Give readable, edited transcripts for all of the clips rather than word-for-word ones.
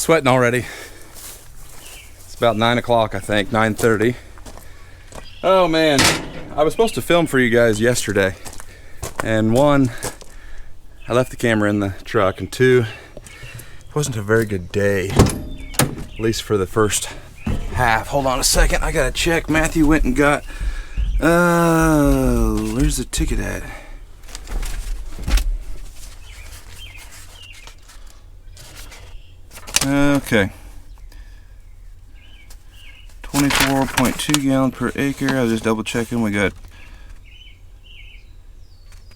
Sweating already. It's about 9 o'clock, I think, 9:30. Oh man, I was supposed to film for you guys yesterday, and one, I left the camera in the truck, and two, it wasn't a very good day, at least for the first half. Hold on a second, I gotta check. Matthew went and got, where's the ticket at? Okay. 24.2 gallons per acre. I was just double checking. We got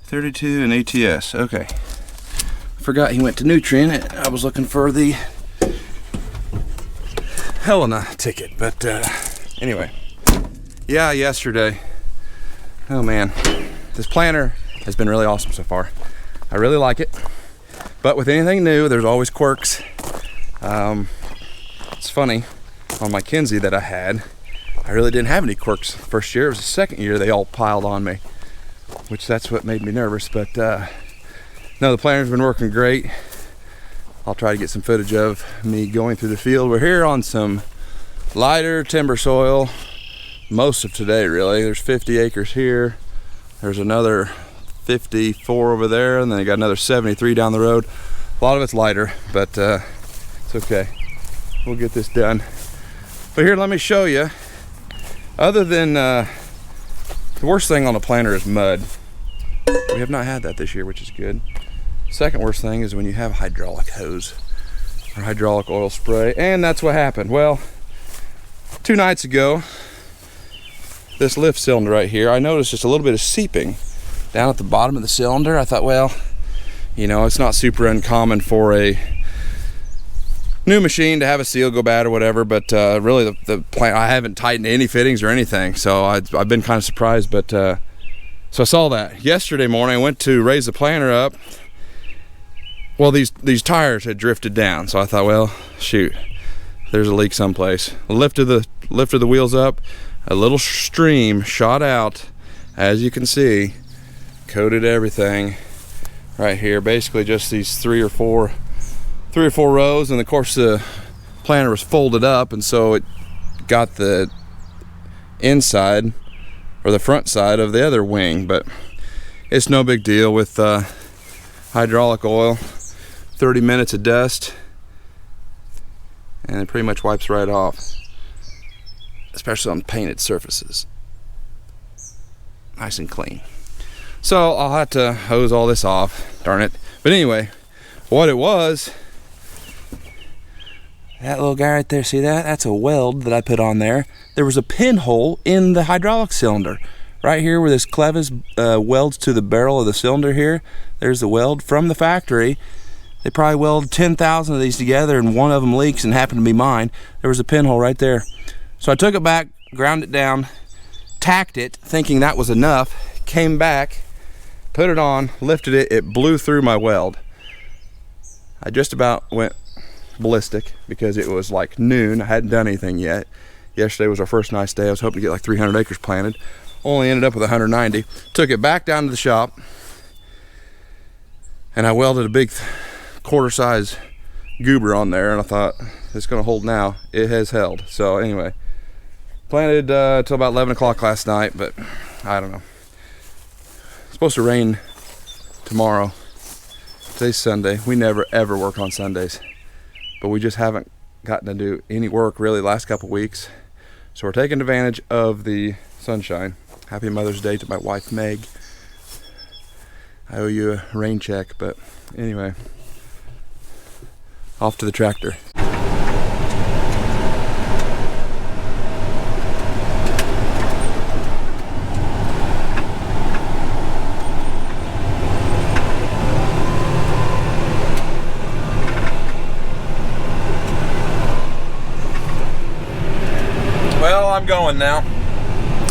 32 and ATS. Okay. Forgot he went to Nutrient. I was looking for the Helena ticket. But anyway. Yeah, yesterday. Oh man. This planter has been really awesome so far. I really like it. But with anything new, there's always quirks. It's funny. On my Kinze that I had, I really didn't have any quirks the first year. It was the second year they all piled on me, which that's what made me nervous. But no, the planter's been working great. I'll try to get some footage of me going through the field. We're here on some lighter timber soil most of today, really. There's 50 acres here. There's another 54 over there, and then you got another 73 down the road. A lot of it's lighter, but it's okay. We'll get this done. But here, let me show you. Other than the worst thing on a planter is mud. We have not had that this year, which is good. Second worst thing is when you have a hydraulic hose or hydraulic oil spray, and that's what happened. Well, 2 nights ago, this lift cylinder right here, I noticed just a little bit of seeping down at the bottom of the cylinder. I thought, well, you know, it's not super uncommon for a new machine to have a seal go bad or whatever, but really the plant, I haven't tightened any fittings or anything, so I've been kind of surprised. But so I saw that yesterday morning. I went to raise the planter up. Well, these tires had drifted down, so I thought, well, shoot, there's a leak someplace. Lifted the wheels up, a little stream shot out, as you can see, coated everything right here. Basically just these three or four rows, and of course the planter was folded up, and so it got the inside or the front side of the other wing. But it's no big deal with hydraulic oil. 30 minutes of dust and it pretty much wipes right off, especially on painted surfaces. Nice and clean. So I'll have to hose all this off, darn it. But anyway, what it was, that little guy right there, see that? That's a weld that I put on there. There was a pinhole in the hydraulic cylinder. Right here where this clevis welds to the barrel of the cylinder here, there's the weld from the factory. They probably welded 10,000 of these together, and one of them leaks and happened to be mine. There was a pinhole right there. So I took it back, ground it down, tacked it, thinking that was enough, came back, put it on, lifted it, it blew through my weld. I just about went ballistic because it was like noon. I hadn't done anything yet. Yesterday was our first nice day. I was hoping to get like 300 acres planted. Only ended up with 190. Took it back down to the shop, and I welded a big quarter size goober on there, and I thought it's gonna hold now. It has held. So anyway, planted till about 11 o'clock last night, but I don't know. It's supposed to rain tomorrow. Today's Sunday. We never ever work on Sundays, but we just haven't gotten to do any work really last couple weeks, so we're taking advantage of the sunshine. Happy Mother's Day to my wife Meg. I owe you a rain check, but anyway, off to the tractor. Well, I'm going now.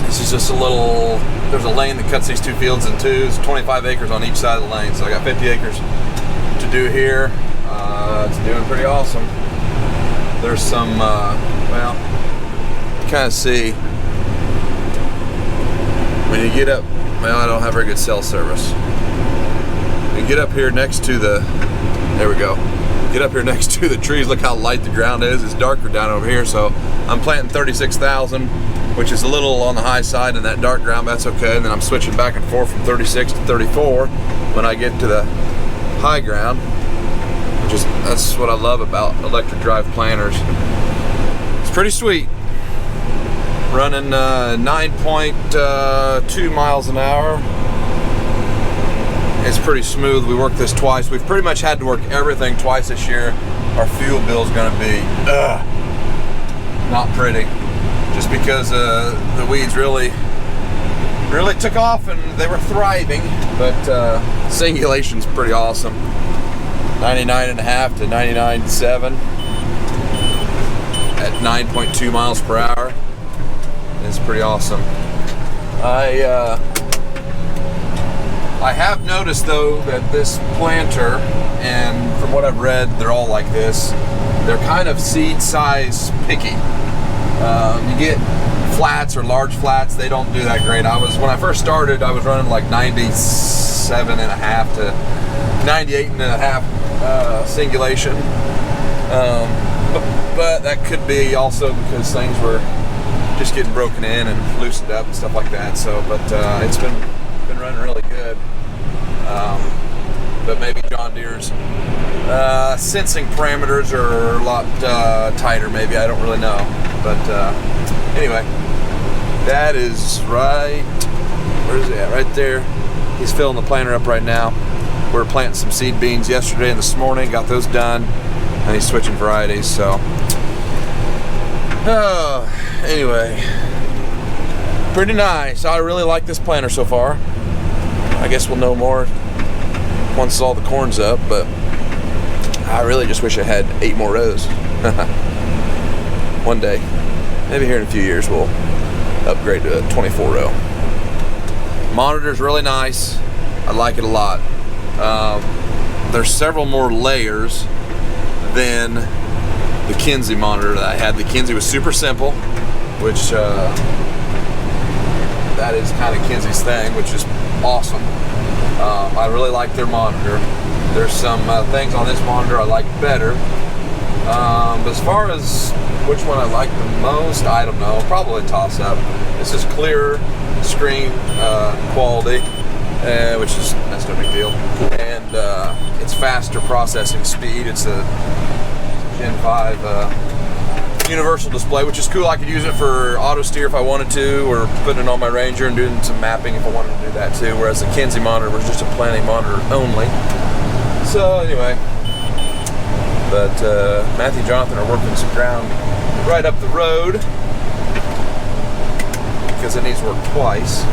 This is just a little, there's a lane that cuts these two fields in two. It's 25 acres on each side of the lane, so I got 50 acres to do here. It's doing pretty awesome. There's some, well, you kind of see when you get up, well, I don't have very good cell service. You get up here next to the, there we go, get up here next to the trees, look how light the ground is. It's darker down over here, so I'm planting 36,000, which is a little on the high side in that dark ground, but that's okay. And then I'm switching back and forth from 36 to 34 when I get to the high ground, that's what I love about electric drive planters. It's pretty sweet. Running 9.2 miles an hour. It's pretty smooth. We worked this twice. We've pretty much had to work everything twice this year. Our fuel bill is going to be not pretty, just because the weeds really took off and they were thriving. But singulation's pretty awesome. 99.5 to 99.7 at 9.2 miles per hour. It's pretty awesome. I have noticed though that this planter, and from what I've read, they're all like this. They're kind of seed size picky. You get flats or large flats, they don't do that great. When I first started, I was running like 97.5 to 98.5 singulation. But that could be also because things were just getting broken in and loosened up and stuff like that. So, but it's been running really good. But maybe John Deere's sensing parameters are a lot tighter. Maybe, I don't really know. But anyway, Dad is right. Where is he at? Right there. He's filling the planter up right now. We were planting some seed beans yesterday and this morning. Got those done, and he's switching varieties. So, anyway, pretty nice. I really like this planter so far. I guess we'll know more once all the corn's up, but I really just wish I had 8 more rows. One day, maybe here in a few years, we'll upgrade to a 24 row. Monitor's really nice. I like it a lot. There's several more layers than the Kinze monitor that I had. The Kinze was super simple, which that is kind of Kinze's thing, which is awesome. I really like their monitor. There's some things on this monitor I like better. But as far as which one I like the most, I don't know. Probably a toss-up. This is clearer screen quality, that's no big deal. And it's faster processing speed. It's a Gen 5 universal display, which is cool. I could use it for auto steer if I wanted to, or putting it on my Ranger and doing some mapping if I wanted to do that too, whereas the Kinze monitor was just a planning monitor only. So anyway, but Matthew and Jonathan are working some ground right up the road because it needs work twice.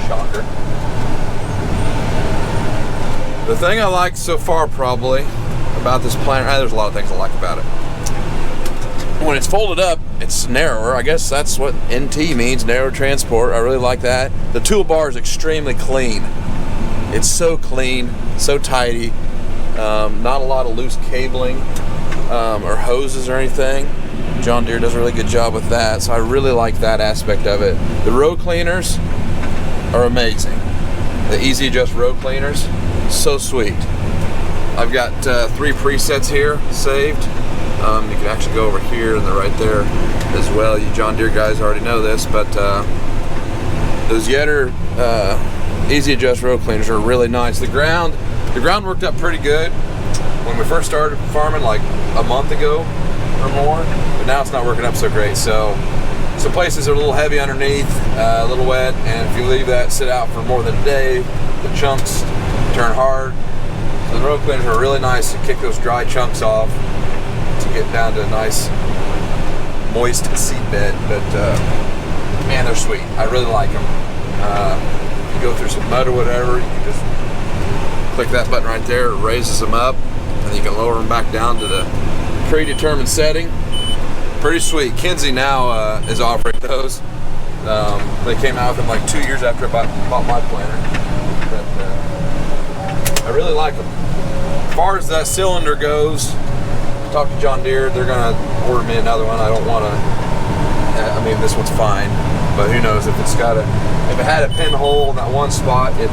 Shocker. The thing I like so far probably about this planter, there's a lot of things I like about it. When it's folded up, it's narrower. I guess that's what NT means, narrow transport. I really like that. The toolbar is extremely clean. It's so clean, so tidy. Not a lot of loose cabling or hoses or anything. John Deere does a really good job with that, so I really like that aspect of it. The row cleaners are amazing. The easy adjust row cleaners, so sweet. I've got 3 presets here saved. You can actually go over here and they're right there as well. You John Deere guys already know this, but those Yetter easy adjust row cleaners are really nice. The ground worked up pretty good when we first started farming, like a month ago or more, but now it's not working up so great. So some places are a little heavy underneath, a little wet, and if you leave that sit out for more than a day, the chunks turn hard. So the row cleaners are really nice to kick those dry chunks off, to get down to a nice moist seed bed. But man, they're sweet. I really like them. If you go through some mud or whatever, you can just click that button right there. It raises them up, and you can lower them back down to the predetermined setting. Pretty sweet. Kinze now is offering those. They came out with them like 2 years after I bought my planter. But I really like them. As far as that cylinder goes, talk to John Deere. They're gonna order me another one. I don't want to. I mean, this one's fine, but who knows if it's got if it had a pinhole in that one spot, it.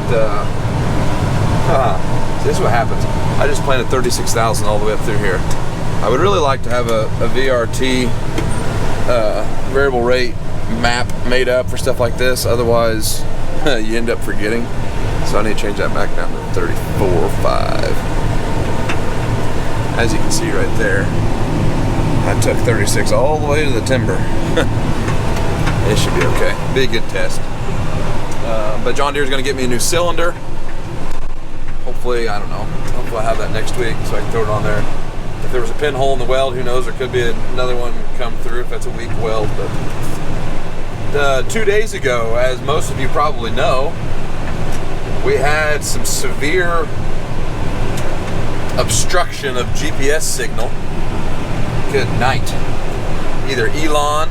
This is what happens. I just planted 36,000 all the way up through here. I would really like to have a VRT variable rate map made up for stuff like this. Otherwise, you end up forgetting. So I need to change that back down to 34.5. As you can see right there, I took 36 all the way to the timber. It should be okay. Be a good test. But John Deere's going to get me a new cylinder. Hopefully, I don't know. Hopefully I'll have that next week so I can throw it on there. If there was a pinhole in the weld, who knows? There could be another one come through if that's a weak weld. But 2 days ago, as most of you probably know, we had some severe obstruction of GPS signal. Good night. Either Elon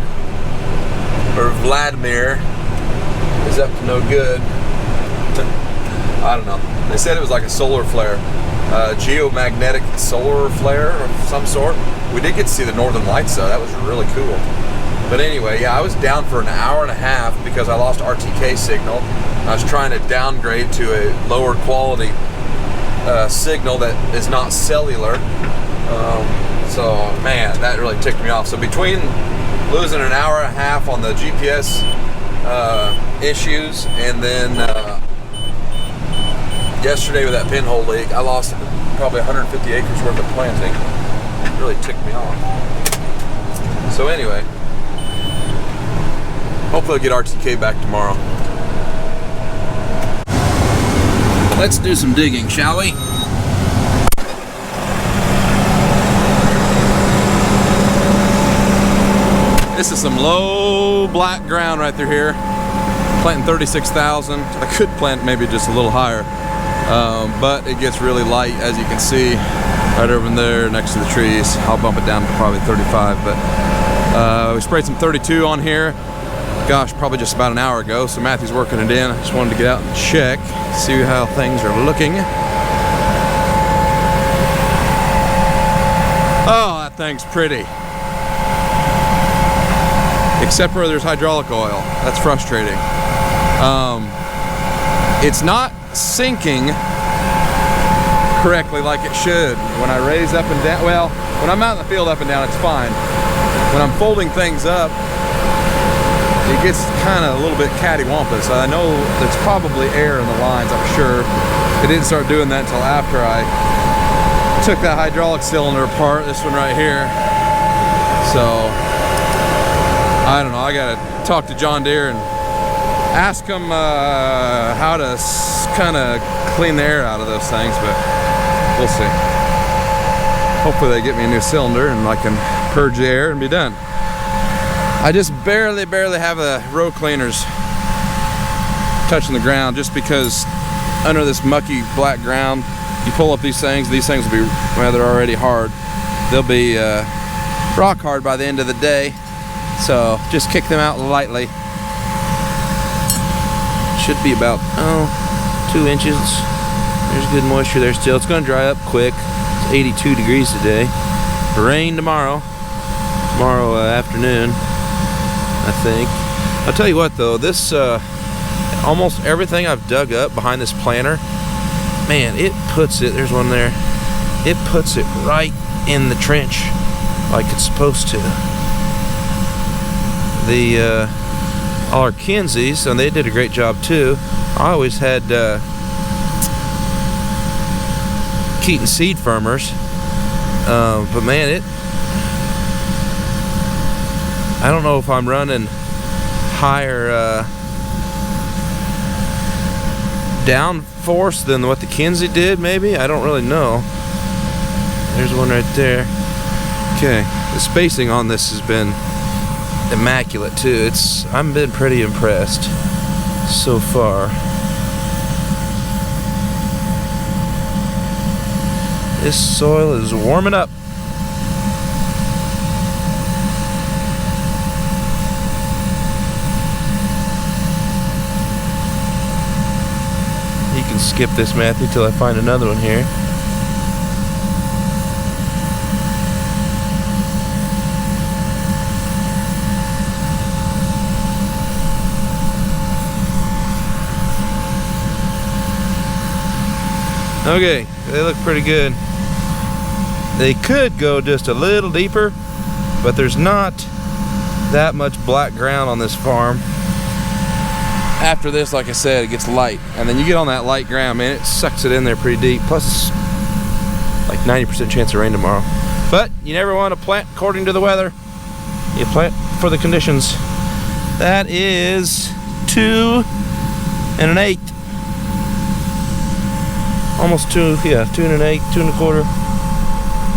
or Vladimir is up to no good. I don't know. They said it was like a solar flare, geomagnetic solar flare of some sort. We did get to see the northern lights though. That was really cool. But anyway, yeah, I was down for an hour and a half because I lost RTK signal. I was trying to downgrade to a lower quality signal that is not cellular. So man, that really ticked me off. So between losing an hour and a half on the GPS issues and then yesterday with that pinhole leak, I lost probably 150 acres worth of planting. It really ticked me off. So anyway, hopefully I'll get RTK back tomorrow. Let's do some digging, shall we? This is some low black ground right through here. Planting 36,000. I could plant maybe just a little higher, but it gets really light, as you can see, right over there next to the trees. I'll bump it down to probably 35, but we sprayed some 32 on here. Gosh, probably just about an hour ago, so Matthew's working it in. I just wanted to get out and check, see how things are looking. Oh, that thing's pretty. Except for there's hydraulic oil. That's frustrating. It's not sinking correctly like it should. When I raise up and down, well, when I'm out in the field up and down, it's fine. When I'm folding things up, it gets kind of a little bit cattywampus. I know there's probably air in the lines, I'm sure. It didn't start doing that until after I took that hydraulic cylinder apart, this one right here. So, I don't know, I gotta talk to John Deere and ask him how to kind of clean the air out of those things, but we'll see. Hopefully they get me a new cylinder and I can purge the air and be done. I just barely have the row cleaners touching the ground, just because under this mucky black ground, you pull up these things will be, well, they're already hard. They'll be rock hard by the end of the day. So just kick them out lightly. Should be about 2 inches. There's good moisture there still. It's gonna dry up quick. It's 82 degrees today. Rain tomorrow afternoon, I think. I'll tell you what though, this almost everything I've dug up behind this planter, man, it puts it, there's one there, it puts it right in the trench like it's supposed to. All our Kinzes, and they did a great job too. I always had Keaton seed firmers, but man, I don't know if I'm running higher down force than what the Kinze did, maybe? I don't really know. There's one right there. Okay, the spacing on this has been immaculate too. I've been pretty impressed so far. This soil is warming up. You can skip this, Matthew, till I find another one here. Okay, they look pretty good. They could go just a little deeper, but there's not that much black ground on this farm. After this, like I said, it gets light, and then you get on that light ground, man, it sucks it in there pretty deep. Plus, it's like 90% chance of rain tomorrow. But you never want to plant according to the weather. You plant for the conditions. That is 2 1/8. Almost 2, yeah, 2 1/8, 2 1/4.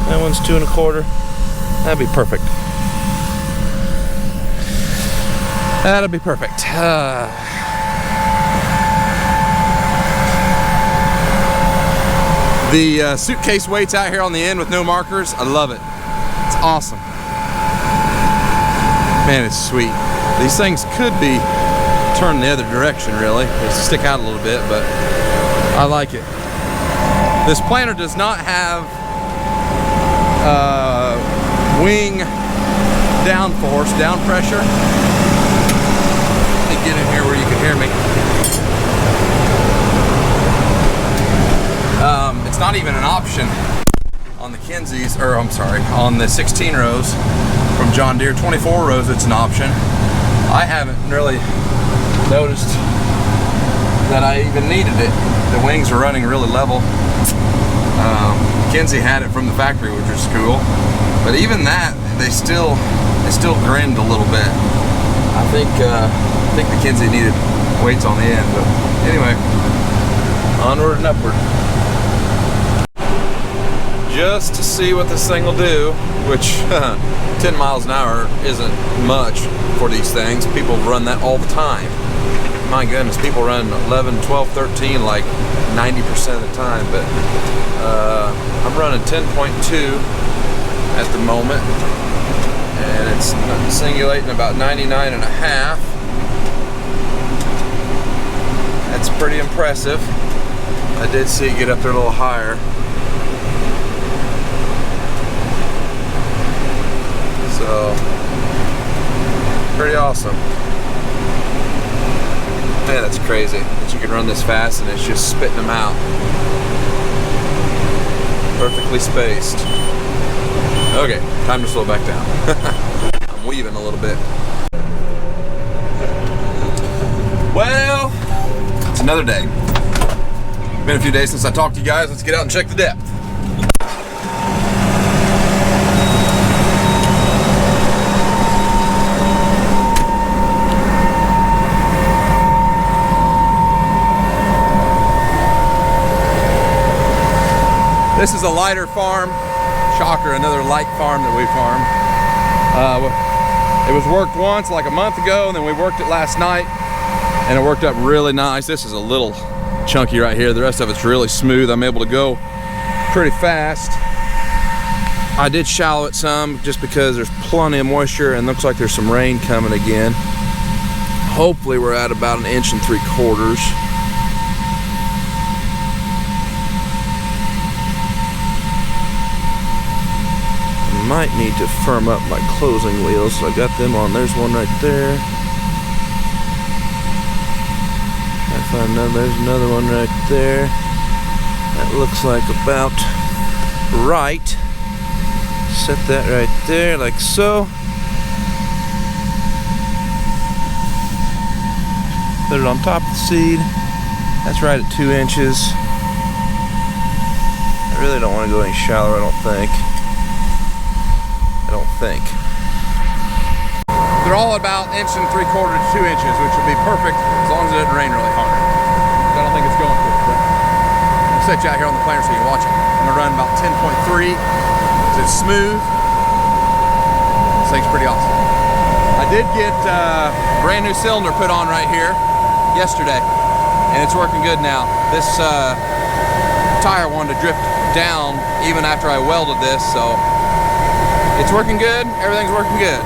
That one's 2 1/4. That'd be perfect. That'll be perfect. The suitcase weights out here on the end with no markers, I love it. It's awesome. Man, it's sweet. These things could be turned the other direction, really. They stick out a little bit, but I like it. This planter does not have wing downforce, down pressure. Let me get in here where you can hear me. It's not even an option on the Kinzes, or I'm sorry, on the 16 rows from John Deere. 24 rows, it's an option. I haven't really noticed that I even needed it. The wings were running really level. Kinze had it from the factory, which was cool. But even that, they still grinned a little bit. I think the Kinze needed weights on the end. But anyway, onward and upward. Just to see what this thing will do, which 10 miles an hour isn't much for these things. People run that all the time. My goodness, people run 11, 12, 13 like 90% of the time, but I'm running 10.2 at the moment, and it's singulating about 99.5. That's pretty impressive. I did see it get up there a little higher. So, pretty awesome. Man, that's crazy that you can run this fast and it's just spitting them out. Perfectly spaced. Okay, time to slow back down. I'm weaving a little bit. Well, it's another day. Been a few days since I talked to you guys. Let's get out and check the depth. This is a lighter farm. Shocker, another light farm that we farm. It was worked once like a month ago, and then we worked it last night, and it worked up really nice. This is a little chunky right here. The rest of it's really smooth. I'm able to go pretty fast. I did shallow it some just because there's plenty of moisture and looks like there's some rain coming again. Hopefully we're at about 1 3/4 inches. Might need to firm up my closing wheels. So I got them on. There's one right there. I find another. There's another one right there. That looks like about right. Set that right there, like so. Put it on top of the seed. That's right at 2 inches. I really don't want to go any shallower, I don't think. They're all about 1 3/4 to 2 inches, which would be perfect as long as it doesn't rain really hard. I don't think it's going to, but I'll set you out here on the planter so you can watch it. I'm gonna run about 10.3. It's smooth. This thing's pretty awesome. I did get a brand new cylinder put on right here yesterday, and it's working good now. This tire wanted to drift down even after I welded this, so it's working good. Everything's working good.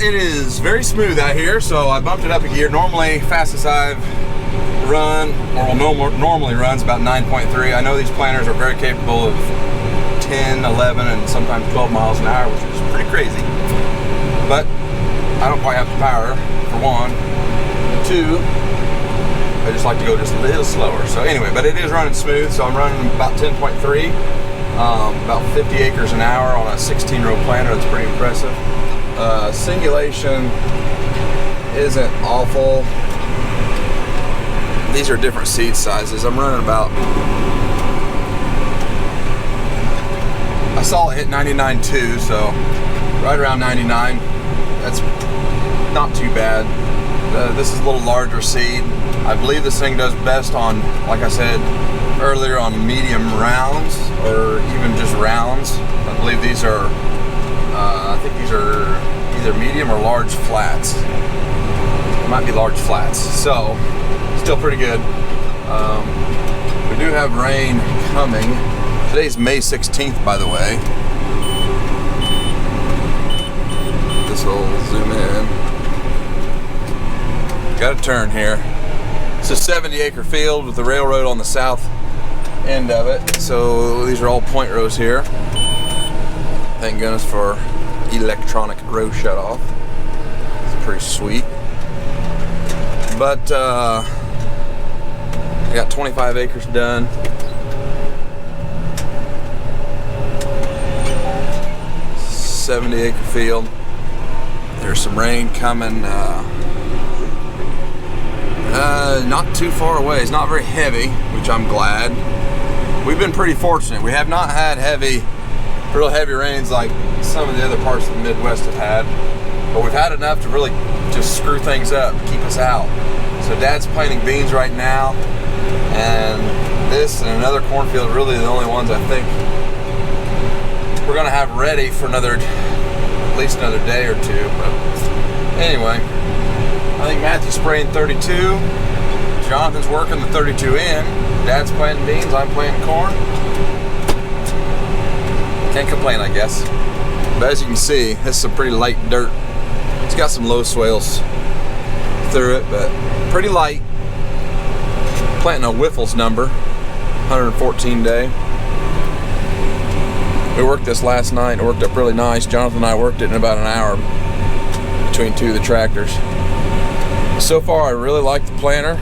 it is very smooth out here, so I bumped it up a gear. Normally, fastest I've run, or normally runs about 9.3. I know these planters are very capable of 10, 11, and sometimes 12 miles an hour, which is pretty crazy. But I don't quite have the power, for one. Two, I just like to go just a little slower. So anyway, but it is running smooth, so I'm running about 10.3, about 50 acres an hour on a 16-row planter. That's pretty impressive. Singulation isn't awful. These are different seed sizes. I'm running about, I saw it hit 99.2, so right around 99. That's not too bad. This is a little larger seed. I believe this thing does best on, like I said earlier, on medium rounds, or even just rounds. I believe these are, I think these are either medium or large flats. It might be large flats. So, still pretty good. We do have rain coming. Today's May 16th, by the way. This will zoom in. Got a turn here. It's a 70-acre field with the railroad on the south end of it. So these are all point rows here. Thank goodness for electronic row shutoff. It's pretty sweet. But I got 25 acres done. $70-acre field. There's some rain coming. Not too far away. It's not very heavy, which I'm glad. We've been pretty fortunate. We have not had real heavy rains like some of the other parts of the Midwest have had, but we've had enough to really just screw things up, keep us out. So Dad's planting beans right now, and this and another cornfield are really the only ones I think we're gonna have ready for at least another day or two. But anyway, I think Matthew's spraying 32. Jonathan's working the 32 in. Dad's planting beans, I'm planting corn. Can't complain, I guess. But as you can see, this is some pretty light dirt. It's got some low swales through it, but pretty light. Planting a Whiffles number, 114 day. We worked this last night. It worked up really nice. Jonathan and I worked it in about an hour between two of the tractors. So far, I really like the planter.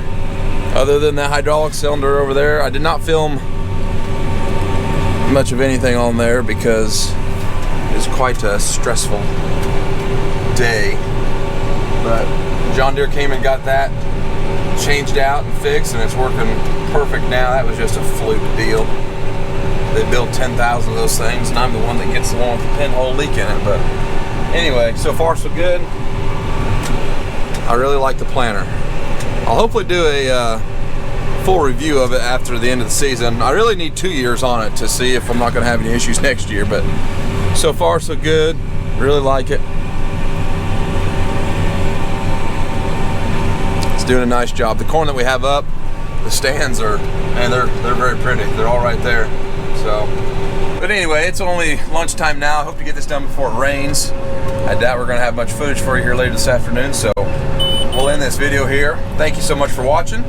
Other than that hydraulic cylinder over there, I did not film much of anything on there because it was quite a stressful day. But John Deere came and got that changed out and fixed, and it's working perfect now. That was just a fluke deal. They build 10,000 of those things, and I'm the one that gets the one with the pinhole leak in it. But anyway, so far so good. I really like the planter. I'll hopefully do a full review of it after the end of the season. I really need 2 years on it to see if I'm not going to have any issues next year, but so far so good. Really like it. It's doing a nice job. The corn that we have up, the stands are, and they're very pretty. They're all right there. So, but anyway, it's only lunchtime now. I hope to get this done before it rains. I doubt we're going to have much footage for you here later this afternoon, so we'll end this video here. Thank you so much for watching.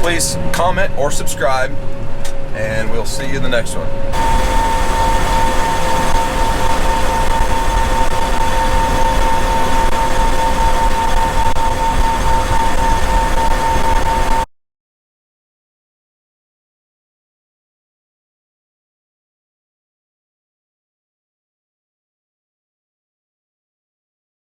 Please comment or subscribe, and we'll see you in the next one.